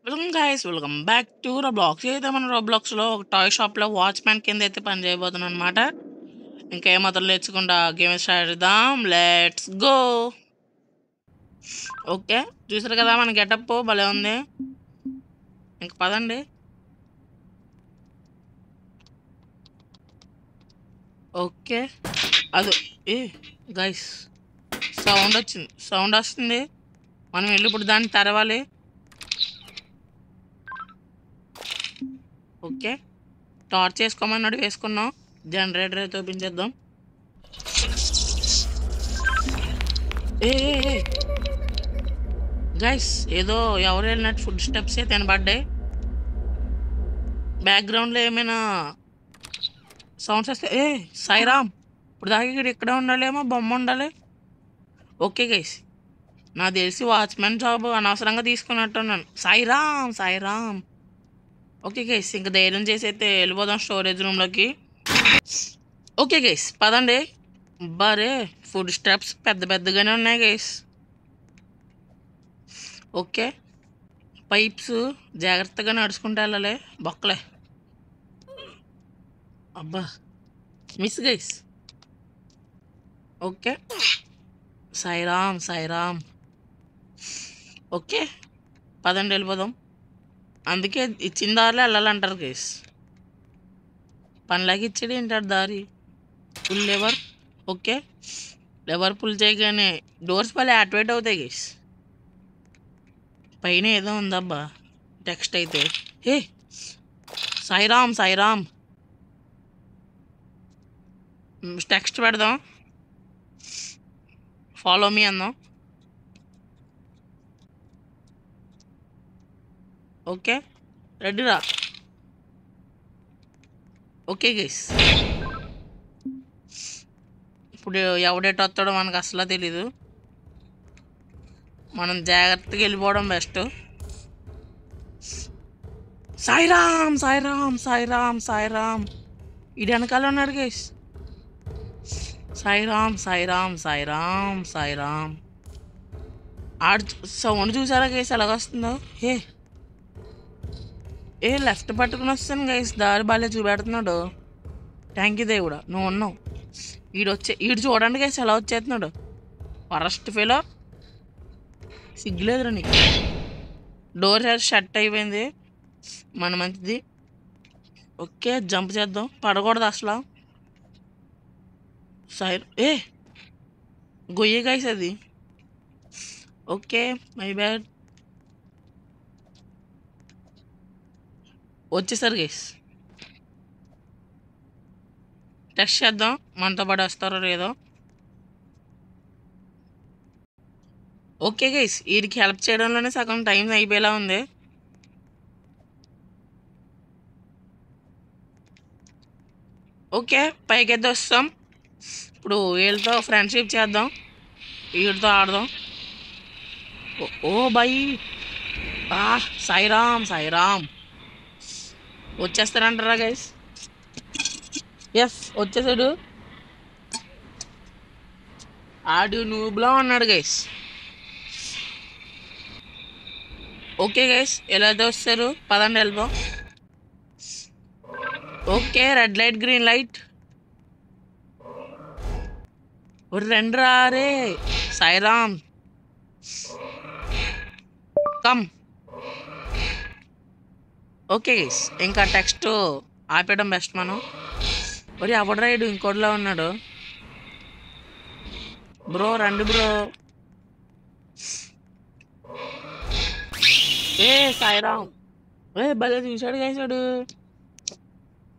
Welcome guys, welcome back to Roblox. అయితే మన రోబ్లాక్స్లో ఒక టాయ్ షాప్లో వాచ్మ్యాన్ కింద అయితే పని చేయబోతున్నాను అనమాట. ఇంకేం మొదలు తెచ్చుకుంటా గేమ్ స్టార్ట్ చేద్దాం. Let's go. ఓకే, చూసారు కదా మన గెటప్ భలే ఉంది. ఇంక పదండి. ఓకే, అది ఏ గైస్, సౌండ్ వస్తుంది. మనం వెళ్ళి ఇప్పుడు దాన్ని తెరవాలి. ఓకే, టార్చ్ వేసుకోమన్నాడు, వేసుకున్నాం. జనరేటర్ అయితే ఓపెన్ చేద్దాం. ఏ గైస్, ఏదో ఎవరు వెళ్ళినట్టు ఫుడ్ స్టెప్స్ అయితే వినబడ్డాయి. బ్యాక్గ్రౌండ్లో ఏమైనా సౌండ్స్ వస్తే సాయిరామ్, ఇప్పుడు దాకా ఇక్కడ ఉండాలేమో, బొమ్మ ఉండాలి. ఓకే గైస్, నాకు తెలిసి వాచ్మెన్ జాబ్ అనవసరంగా తీసుకున్నట్టున్నాను. సాయిరామ్ సాయిరామ్. ఓకే గైస్, ఇంక ధైర్యం చేసి అయితే వెళ్ళిపోదాం స్టోరేజ్ రూమ్లోకి. ఓకే గైస్, పదండి. బారే, ఫుడ్ స్టెప్స్ పెద్ద పెద్దగానే ఉన్నాయి గైస్. ఓకే, పైప్స్ జాగ్రత్తగా నడుచుకుంటూ వెళ్ళాలి. బొక్కలే, అబ్బా miss guys. Okay, Sairam Sairam. Okay, పదండి వెళ్ళిపోదాం. అందుకే ఇచ్చిన దారిలో వెళ్ళాలంటారు గైస్. పనిలాగా ఇచ్చాడు ఏంటాడు దారి. Pull lever. Okay, lever pull చేయగానే డోర్స్ పల్లె యాక్టివేట్ అవుతాయి గైస్. పైన ఏదో ఉందబ్బా టెక్స్ట్ అయితే. హే సాయిరామ్ సాయిరామ్, టెక్స్ట్ పెడదాం. ఫాలో మీ అందాం. ఓకే, రెడీరా. ఓకే గైస్, ఇప్పుడు ఎవడేట వస్తాడో మనకు అసలు తెలీదు. మనం జాగ్రత్తగా వెళ్ళిపోవడం బెస్ట్. సాయిరామ్ సాయిరామ్ సాయిరామ్ సాయిరామ్. ఇది వెనకాల ఉన్నాడు గైస్. సాయిరామ్ సాయిరామ్ సాయిరామ్ సాయిరామ్. ఆడు సౌండ్ చూసారా గైస్ ఎలాగొస్తుందో. లెఫ్ట్ పట్టుకుని వస్తాను గైస్, దారి బాగా చూపెడుతున్నాడు. థ్యాంక్ యూ దేవుడా, నువ్వు ఉన్నావు. ఈడు చూడండి గైస్ ఎలా వచ్చేస్తున్నాడు. వరస్ట్ ఫెలో, సిగ్గులేదురా నీకు. డోర్ షట్ అయిపోయింది, మన మంచిది. ఓకే, జంప్ చేద్దాం. పడకూడదు అసలు. సైర్ గొయ్యి గైస్ అది. Okay, my bad. వచ్చేసారు గైస్. టెస్ట్ చేద్దాం మనతో పాటు వస్తారో లేదో. ఓకే గైస్, వీడికి హెల్ప్ చేయడంలోనే సగం టైం అయిపోయేలా ఉంది. ఓకే, పైకి వస్తాం. ఇప్పుడు వీళ్ళతో ఫ్రెండ్షిప్ చేద్దాం, వీడితో ఆడదాం. Oh boy, Sairam Sairam. వచ్చేస్తారంటారా గైస్? ఎస్, వచ్చేసాడు. ఆడు నూబ్లా ఉన్నాడు గైస్. ఓకే గైస్, ఎలా అయితే వస్తారు, పదండి వెళ్దాం. Okay, red light green light. రెండు రారే. సాయిరామ్ కమ్. ఓకే గైస్, ఇంకా టెక్స్ట్ ఆపేయడం బెస్ట్ మనం. ఒరే అవడ రైడు ఇంకోటిలో ఉన్నాడు. బ్రో రండి బ్రో. సాయిరామ్. భలే చూశాడు గైసాడు.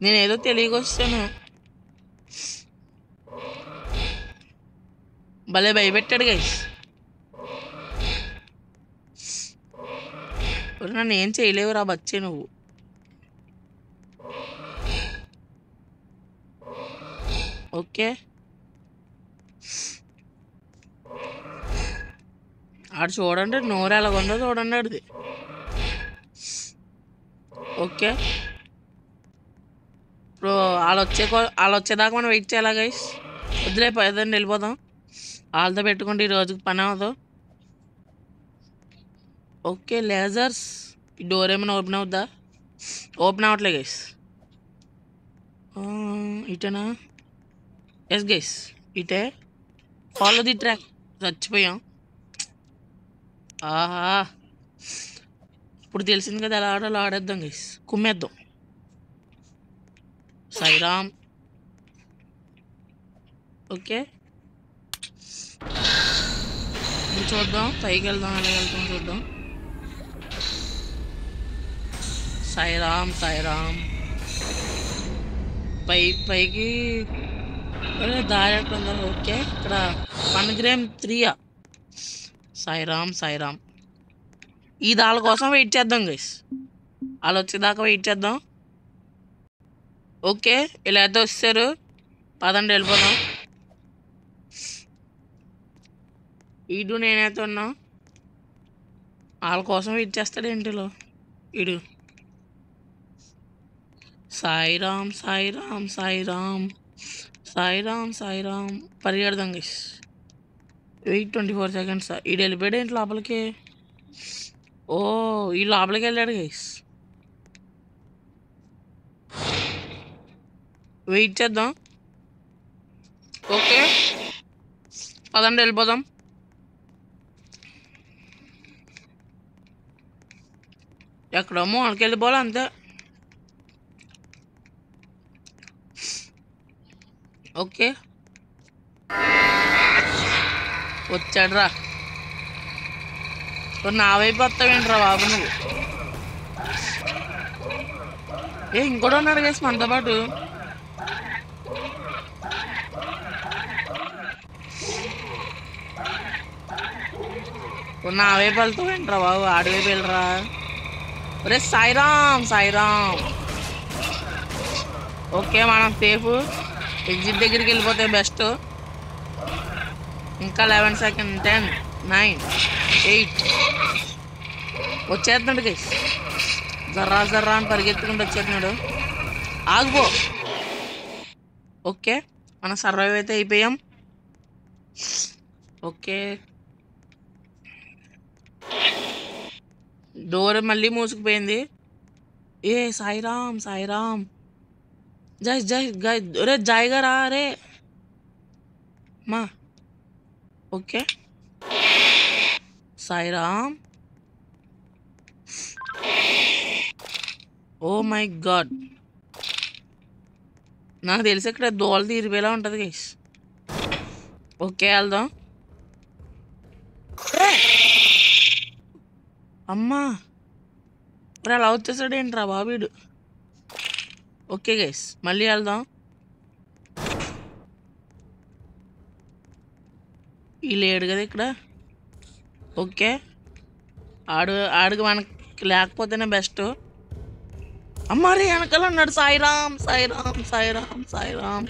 నేనేదో తెలియకొస్తాను. భలే భయపెట్టాడు గైస్. నన్ను ఏం చేయలేవురా బచ్చే నువ్వు. ఓకే, ఆడు చూడండి నోరు ఎలాగుందో చూడండి ఆడిది. ఓకే, ఇప్పుడు వాళ్ళు వచ్చేదాకా మనం వెయిట్ చేయాలా గైస్? వద్దులే, పదండి వెళ్ళిపోదాం. వాళ్ళతో పెట్టుకుంటే ఈ రోజుకి పని అవ్వదు. Okay, lasers. ఈ డోర్ ఏమైనా ఓపెన్ అవుద్దా? ఓపెన్ అవ్వట్లే గైస్. ఇటేనా? ఎస్ గైస్, ఇటే. Follow the track. చచ్చిపోయాం. ఆహా, ఇప్పుడు తెలిసింది కదా ఎలా ఆడాలో ఆడేద్దాం గైస్. కుమ్మేద్దాం. సాయిరామ్. ఓకే, ఇప్పుడు చూద్దాం పైకి వెళ్దాం, ఎలా వెళ్తాం చూద్దాం. సాయిరామ్ సాయిరామ్. పైకి దారి ఎక్కడ ఉందా? ఓకే, ఇక్కడ 1 గ్రామ్ 3. సాయిరామ్ సాయిరామ్. ఈ దాళ్ళ కోసం వెయిట్ చేద్దాం గైస్. వాళ్ళు వచ్చేదాకా వెయిట్ చేద్దాం. ఓకే, ఇలా అయితే వచ్చారు. పదండి వెళ్ళిపోదాం. ఈడు నేనైతే ఉన్నా. వాళ్ళ కోసం వెయిట్ చేస్తాడు ఏంటిలో ఈడు. సాయిరామ్ సాయిరామ్ సాయిరామ్ సాయిరామ్ సాయిరామ్. పరిగెడదాం గైస్. Wait 24 seconds. ఈడు వెళ్ళిపోయాడు ఏంటి లోపలికి? ఓ, ఈ లోపలికి వెళ్ళాడు గైస్. వెయిట్ చేద్దాం. ఓకే, పదండి వెళ్ళిపోదాం. ఎక్కడమ్మో మనకి వెళ్ళిపోవాలి అంతే. ఓకే, వచ్చాడు రా. నా వైపు వస్తావేంట్రా బాబు నువ్వు? ఇంకోటి ఉన్నాడు గైస్ మనతో పాటు. నా వైపు వెళ్తావేంట్రా బాబు? ఆడివైపు వెళ్ళరా. ఒరే సాయిరామ్ సాయిరామ్. ఓకే, మనం సేఫ్. ఎగ్జిట్ దగ్గరికి వెళ్ళిపోతే బెస్ట్. ఇంకా 11 seconds. 10, 9, 8. వచ్చేస్తున్నాడు గైస్. జర్రా జర్రా అని పరిగెత్తుకుంటూ వచ్చేస్తున్నాడు. ఆగిపో. ఓకే, మనం సర్వైవ్ అయితే అయిపోయాం. ఓకే, డోర్ మళ్ళీ మూసుకుపోయింది. సాయిరామ్ సాయిరామ్. జై జై గై. రే జాయిగా రా రే మా. Okay, Sairam. Oh my God, నాకు తెలిసి ఇక్కడ దోలు తీరిపోయేలా ఉంటుంది గైస్. ఓకే, వెళ్దాం. అమ్మా, మరి అలా వచ్చేసాడు ఏంట్రా బాబీడు. ఓకే గైస్, మళ్ళీ వెళ్దాం. ఈ లేడు కదా ఇక్కడ. ఓకే, ఆడికి మనకి లేకపోతేనే బెస్ట్. అమ్మారి వెనకాల ఉన్నాడు. సాయిరామ్ సాయిరామ్ సాయిరామ్ సాయిరామ్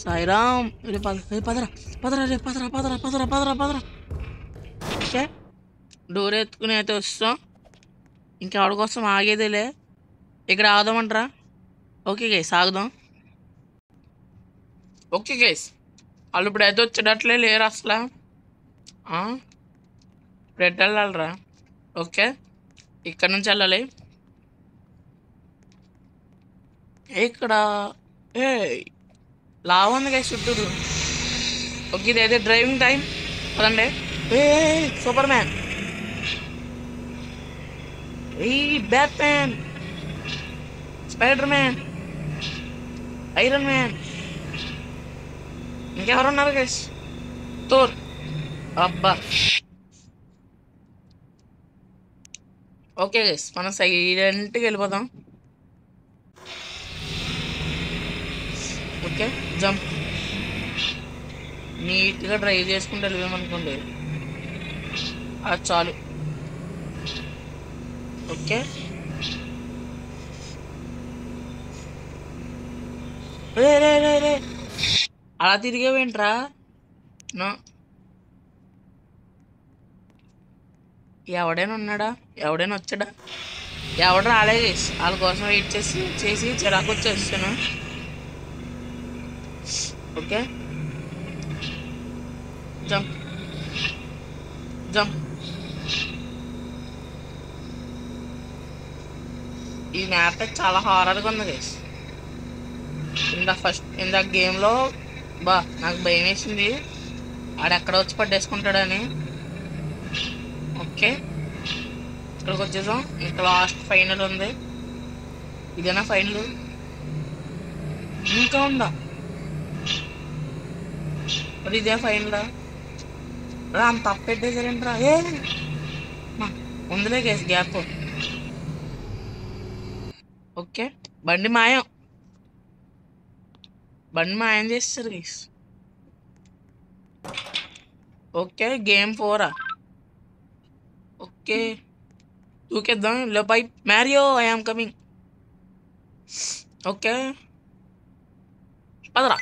సాయిరామ్. రే పదరా పదరా రే పదరా పదరా పదరా పదరా పదరా. ఓకే, డోర్ ఎత్తుకుని అయితే వస్తాం. ఇంకెవరి కోసం ఆగేదేలే. ఇక్కడ ఆగుదామంటారా? ఓకే గైస్, ఆగుదాం. ఓకే గైస్, వాళ్ళు ఇప్పుడు అయితే వచ్చేటట్లే లేరు అసలు. ఇప్పుడు ఎట్టు వెళ్ళాలరా? ఓకే, ఇక్కడ నుంచి వెళ్ళాలి. ఇక్కడ లావు ఉంది గైస్ చుట్టూరు. ఓకే, ఇదైతే డ్రైవింగ్ టైం. పదండి. Superman, Batman, Spider-Man, Iron Man. ఇంకెవరున్నారు గైస్? థోర్. అబ్బా. ఓకే గైస్, మనం సైలెంట్గా వెళ్ళిపోదాం. Okay, jump. నీట్గా డ్రైవ్ చేసుకుంటూ వెళ్ళామనుకోండి, అది చాలు. ఓకే, రే రే రే రే అలా తిరిగేవేంట్రా? నో, ఎవడైనా ఉన్నాడా? ఎవడైనా వచ్చాడా? ఎవడు రాలేదు. వాళ్ళ కోసం వెయిట్ చేసి చిరాకు వచ్చేసాను. Okay, jump jump. ఈ మ్యాప్ చాలా హారర్గా ఉంది గైస్. ఇందాక గేమ్లో నాకు భయం వేసింది ఆడెక్కడ వచ్చి పట్టేసుకుంటాడని. ఓకే, ఇక్కడికి వచ్చేసాం. ఇంకా లాస్ట్ ఫైనల్ ఉంది. ఇదేనా ఫైనల్? ఇంకా ఉందా? మరి ఇదే ఫైనల్ రా? అంత తప్పెట్టేసారేంట్రా? ఉందిలే గైస్ గ్యాప్. ఓకే, బండి మాయం చేస్తారు గైస్. Okay, game 4. ఓకే, దూకేద్దాం. లో by Mario, I am coming. Okay, పదరా.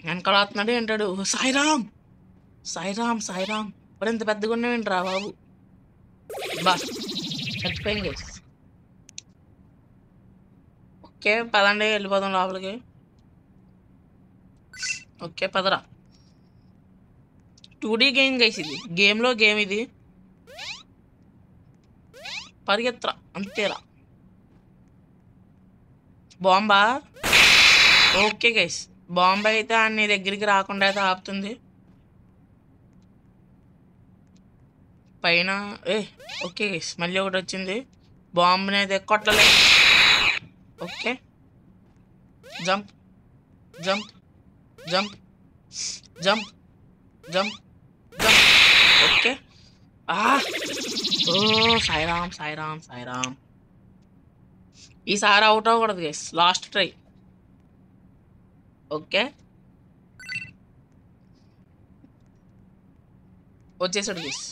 వెనకాల వస్తున్నాడు ఏంటాడు? సాయిరామ్ మరి ఇంత పెద్దగా ఉన్నావేంట్రా బాబు? చచ్చిపోయింది గైస్. ఓకే, పదండి వెళ్ళిపోదాం లోపలికి. ఓకే, పదరా. 2D గేమ్ గైస్ ఇది. గేమ్లో గేమ్ ఇది. పరిగెత్తరా అంతేరా. బాంబా? ఓకే గైస్, బాంబు అయితే నీ దగ్గరికి రాకుండా అయితే ఆపుతుంది పైన. ఓకే గైస్, మళ్ళీ ఒకటి వచ్చింది. బాంబుని అయితే కొట్టలే. Okay, jump jump jump jump jump jump. Okay, Sairam. ఈసారి అవుట్ అవ్వకూడదు గైస్, లాస్ట్ ట్రై. ఓకే, వచ్చేసాడు గైస్.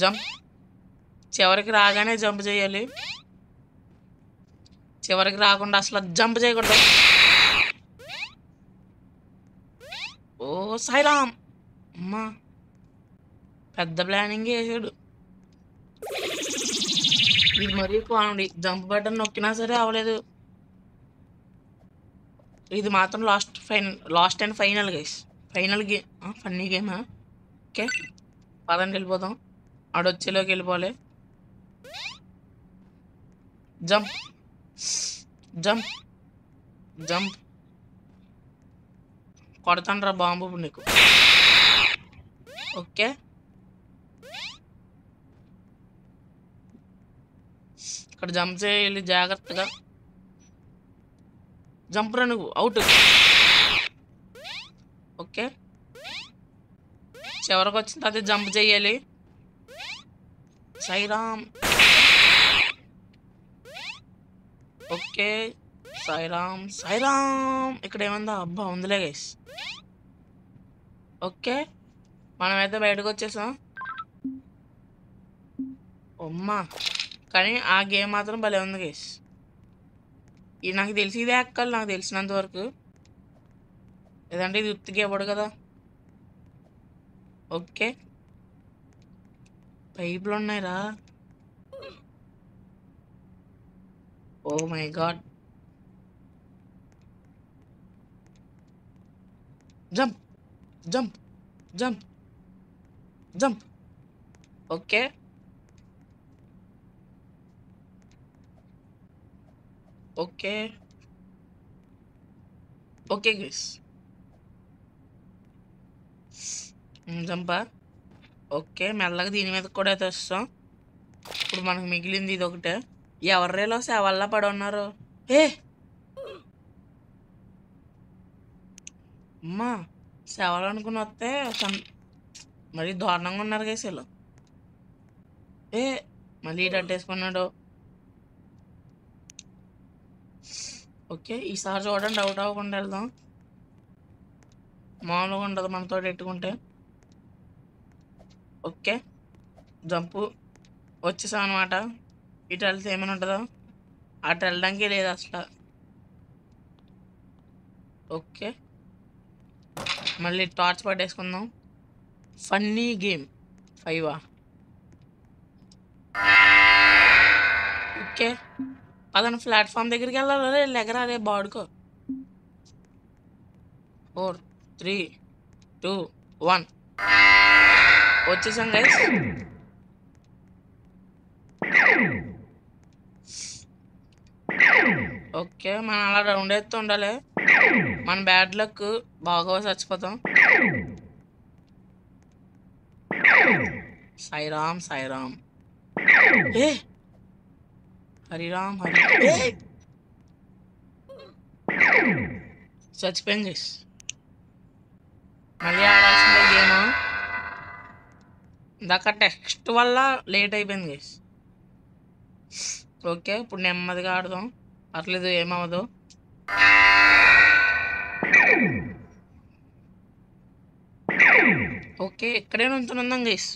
జంప్. చివరికి రాగానే జంప్ చేయాలి. చివరికి రాకుండా అసలు జంప్ చేయకూడదు. ఓ సాయిరామ్, అమ్మా పెద్ద ప్లానింగ్ వేసాడు. ఇది మరీ కామెడీ. జంప్ బటన్ నొక్కినా సరే అవ్వలేదు. ఇది మాత్రం last and final guys. Final game, funny గేమా? ఓకే, పదండి వెళ్ళిపోదాం. ఆడొచ్చేలోకి వెళ్ళిపోవాలి. Jump jump jump. కొడతాను బాంబు ఇప్పుడు నీకు. ఓకే, ఇక్కడ జంప్ చేయాలి జాగ్రత్తగా. జంప్ రా నువ్వు, అవుట్. ఓకే, చివరికి వచ్చిన తర్వాత జంప్ చేయాలి. సాయిరామ్. ఓకే, సాయిరామ్. ఇక్కడ ఏమందా? అబ్బా ఉందిలే గైస్. ఓకే, మనమైతే బయటకు వచ్చేసాం. అమ్మా, కానీ ఆ గేమ్ మాత్రం భలే ఉంది గైస్. ఇది నాకు తెలిసి ఇదే ఎక్కాలి, నాకు తెలిసినంత వరకు. లేదంటే ఇది ఉత్తిగా ఇవ్వడు కదా. ఓకే, పైపులు ఉన్నాయిరా. Oh my God. Jump jump jump jump. Okay, okay okay guys. జంపా. ఓకే, మెల్లగా దీని మీద కూడా అయితే వస్తాం. ఇప్పుడు మనకు మిగిలింది ఇది ఒకటే. ఎవర్రేలో సేవల్లా పడి ఉన్నారు? అమ్మా, సేవలు అనుకుని వస్తే మరీ దారుణంగా ఉన్నారు గైస్. మళ్ళీ డట్టేసుకున్నాడు. ఓకే, ఈసారి చూడండి అవుట్ అవ్వకుండా వెళ్దాం. మామూలుగా ఉండదు మనతో ఎట్టుకుంటే. Okay, jump. వచ్చేసాం అనమాట. ఇటు వెళ్తే ఏమైనా ఉంటుందో? అటు వెళ్ళడానికి లేదు అసలు. ఓకే, మళ్ళీ టార్చ్ పట్టేసుకుందాం. Funny game 5. ఓకే, పదండి ప్లాట్ఫామ్ దగ్గరికి వెళ్ళాలి. ఎగరాలే బాడుకో. 4 3 2 1. వచ్చేసాం గైస్. ఓకే. మనం అలా రౌండ్ ఎత్తు ఉండాలి. మన బ్యాడ్ లక్ బాగా చచ్చిపోతాం. సాయిరామ్ సాయిరామ్. ఏ హరిరామ్ హరి చచ్చిపోయింది గైస్. మళ్ళీ ఆడాల్సిందే గేమ్. ఇందాక టెక్స్ట్ వల్ల లేట్ అయిపోయింది గైస్. ఓకే, ఇప్పుడు నెమ్మదిగా ఆడదాం. పర్లేదు, ఏమవ్వదు. ఓకే, ఇక్కడే నుంచుందాం గైస్.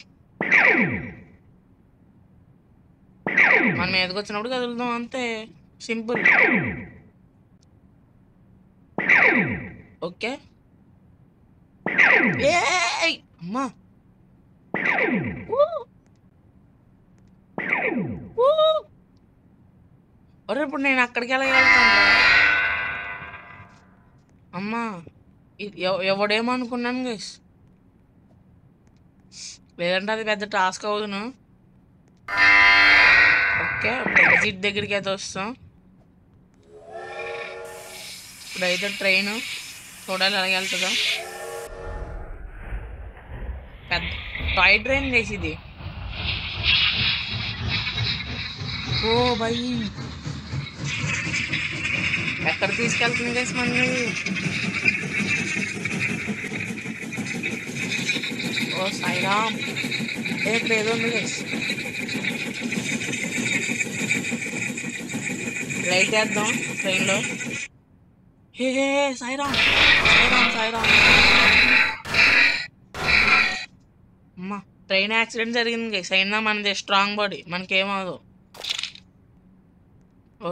మన మీదకి వచ్చినప్పుడు కదులుదాం, అంతే సింపుల్. ఓకే, అమ్మా ఒరే, ఇప్పుడు నేను అక్కడికి ఎలా వెళ్తాను? అమ్మా, ఎవడేమనుకున్నాను గైస్. లేదంటే అది పెద్ద టాస్క్ అవుతును. ఓకే, ఎగ్జిట్ దగ్గరికి అయితే వస్తాం. ఇప్పుడైతే ట్రైన్ చూడాలి ఎలాగ వెళ్తుందో. పెద్ద టాయ్ ట్రైన్ చేసి ఇది. ఓ బై, ఎక్కడ తీసుకెళ్తుంది గైస్ మనల్ని? ఓ సాయిరామ్, ఇక్కడ ఏదో ఉంది గైస్. లైట్ వేద్దాం ట్రైన్లో. హే సాయిరామ్ సాయిరామ్ సాయిరామ్. అమ్మా, ట్రైన్ యాక్సిడెంట్ జరిగింది గైస్. అయినా మనది స్ట్రాంగ్ బాడీ, మనకేమవదు.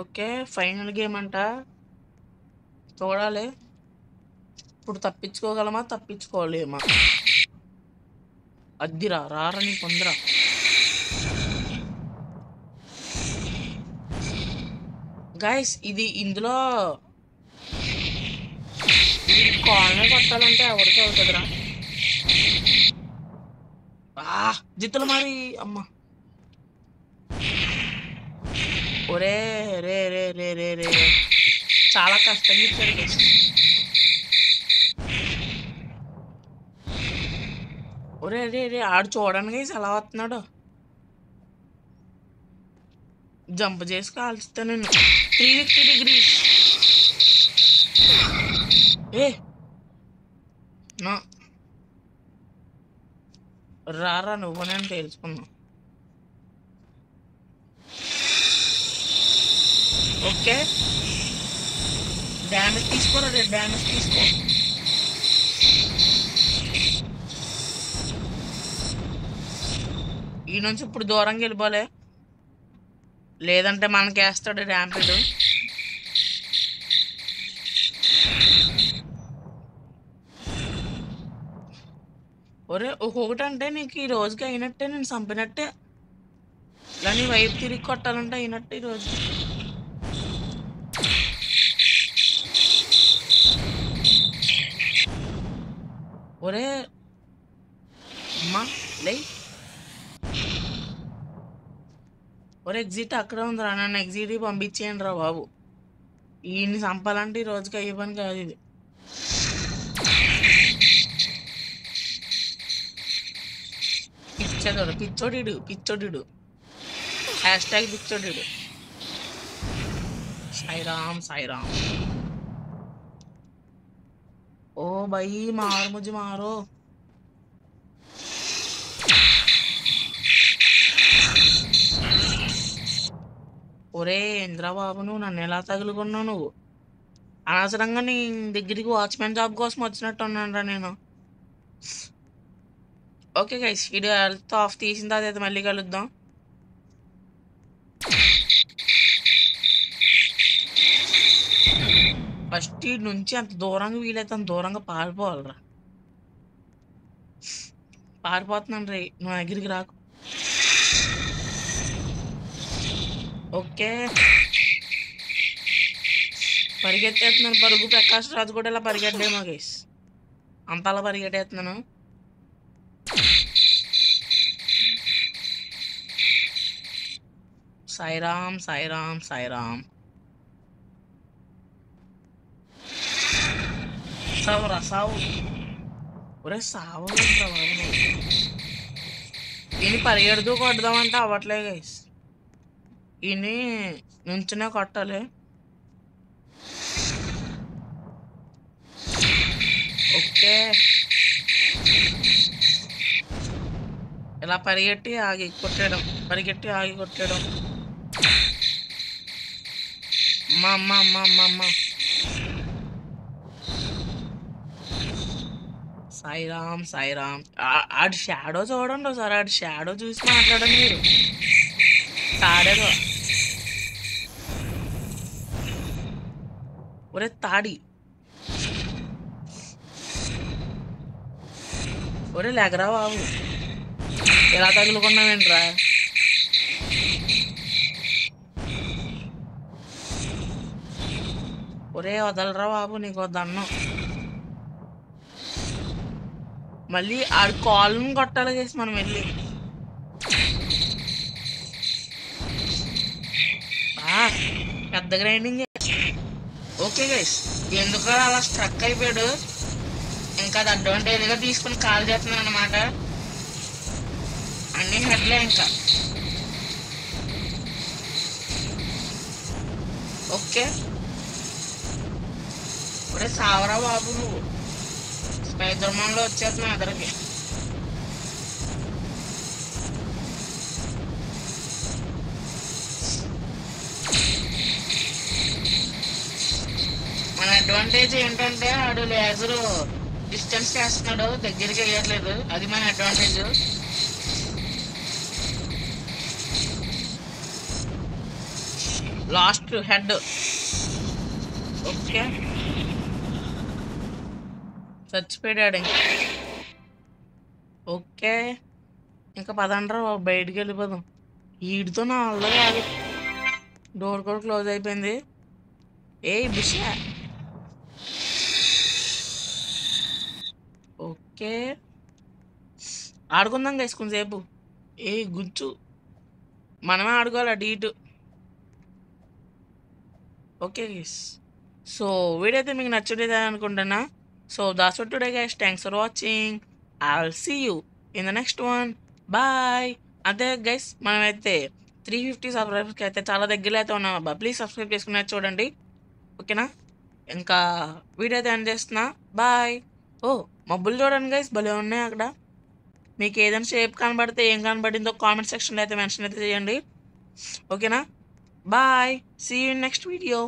ఓకే, ఫైనల్ గేమ్ అంట, చూడాలి. ఇప్పుడు తప్పించుకోగలమా తప్పించుకోలేమా? అద్దిరా రారని పొందరా. గైస్ ఇది ఇందులో కాలనీ కొట్టాలంటే ఎవరికి అవుతుందిరా? జిత్తులు మరి. అమ్మ, ఒరే రే రే రే రే రే, చాలా కష్టంగా ఇచ్చారు గైస్. ఒరే రే రే, ఆడు చూడండి గైస్ ఎలా వస్తున్నాడు. జంప్ చేసి కాల్చుతా నేను. 360 degrees. నా రారా, నువ్వు నేను తెలుసుకున్నా. ఓకే, డ్యామేజ్ తీసుకోరా, డ్యామేజ్ తీసుకో. ఈ నుంచి ఇప్పుడు దూరంగా వెళ్ళిపోలే, లేదంటే మనకి వేస్తాడు ర్యాంపిడ్. ఒరే, ఒక్కొక్కటి అంటే నీకు ఈ రోజుకి అయినట్టే, నేను చంపినట్టే. ఇలా నీ వైపు తిరిగి కొట్టాలంటే అయినట్టే ఈ రోజు. ఒరే అమ్మా లే, ఒరే ఎగ్జిట్ అక్కడే ఉందిరా, నన్ను ఎగ్జిట్ పంపించేయండి రా బాబు. ఈయన్ని చంపాలంటే ఈ రోజుకి అయ్యే పని కాదు ఇది. పిచ్చోడు పిచ్చోడు పిచ్చోడు, హ్యాష్ట్యాగ్ పిచ్చోడు. సాయిరామ్ సాయిరామ్. ओ भाई मार मुझे मारो. ఒరే ఇంద్రబాబు, నువ్వు నన్ను ఎలా తగులుకున్నావు? నువ్వు అనవసరంగా నీ దగ్గరికి వాచ్మెన్ జాబ్ కోసం వచ్చినట్టు ఉన్నానురా నేను. Okay guys, video health of తీసిన తర్వాత మళ్ళీ కలుద్దాం. ఫస్ట్ ఈ నుంచి అంత దూరంగా వీలైతే అంత దూరంగా పారిపోవాలరా. పారిపోతున్నాను రే, నువ్వు దగ్గరికి రాకు. ఓకే, పరిగెత్తేస్తున్నాను. పరుగు ప్రకాష్ రాజు కూడా ఇలా పరిగెట్టేమో గైస్, అంతలా పరిగెట్టేస్తున్నాను. సాయిరామ్ సాయిరామ్ సాయిరామ్. రసావు ఒరే సావు ఈయన పరిగెడుతూ కొడదామంటే అవ్వట్లే గైస్. ఈయన నుంచునే కొట్టాలి. ఓకే, ఇలా పరిగెట్టి ఆగి కొట్టేయడం, పరిగెట్టి ఆగి కొట్టేయడం. అమ్మా అమ్మ అమ్మ అమ్మ అమ్మ. సాయిరామ్ సాయిరామ్. ఆడి షాడో చూడండి ఒకసారి, ఆడి షాడో చూసి మాట్లాడండి మీరు. తాడేదో ఒరే తాడి, ఒరే లేకరా బాబు, ఎలా తగులుకున్నావేంట్రా? ఒరే వదలరా బాబు, నీకు దండం. మళ్ళీ ఆడి కాళ్ళని కొట్టాలి చేసి మనం వెళ్ళి. పెద్ద గ్రైండింగ్. ఓకే గైస్, ఎందుకో అలా స్ట్రక్ అయిపోయాడు. ఇంకా అది అడ్వాంటేజ్గా తీసుకుని కాల్ చేస్తున్నాను అనమాట. అన్ని హెడ్లే ఇంకా. ఓకే, ఇప్పుడే సావరా బాబు నువ్వు. స్పైడర్ మ్యాన్లో వచ్చేస్తున్నావు ఎదరికి. మన అడ్వాంటేజ్ ఏంటంటే ఆడు లేజరు డిస్టెన్స్ చేస్తున్నాడు, దగ్గరికి వేయట్లేదు. అది మన అడ్వాంటేజ్. Last head. ఓకే, చచ్చిపోయాడు ఇంకా. ఓకే, ఇంకా పదండ్రా బయటికి వెళ్ళిపోదాం. వీడితో నా వల్ల కాదు. డోర్ కూడా క్లోజ్ అయిపోయింది. ఏ బిషా. ఓకే, ఆడుకుందాం గైస్ కొంచెంసేపు. ఏ గుంచు, మనమే ఆడుకోవాలి అటు ఇటు. ఓకే గైస్, సో వీడియో అయితే మీకు నచ్చుంటుంది అనుకుంటున్నా. So that's for today guys. Thanks for watching. I will see you in the next one. Bye. అంతే గైస్, మనమైతే 350 సబ్స్క్రైబర్స్కి అయితే చాలా దగ్గరలో అయితే ఉన్నాం అబ్బా. ప్లీజ్ సబ్స్క్రైబ్ చేసుకునే చూడండి, ఓకేనా? ఇంకా వీడియో అయితే ఎండ్ చేస్తున్నా. బాయ్. ఓ మబ్బులు చూడండి గైస్, భలే ఉన్నాయి అక్కడ. మీకు ఏదైనా షేప్ కనబడితే, ఏం కనబడిందో కామెంట్ సెక్షన్లో అయితే మెన్షన్ అయితే చేయండి, ఓకేనా? Bye. See you in next video.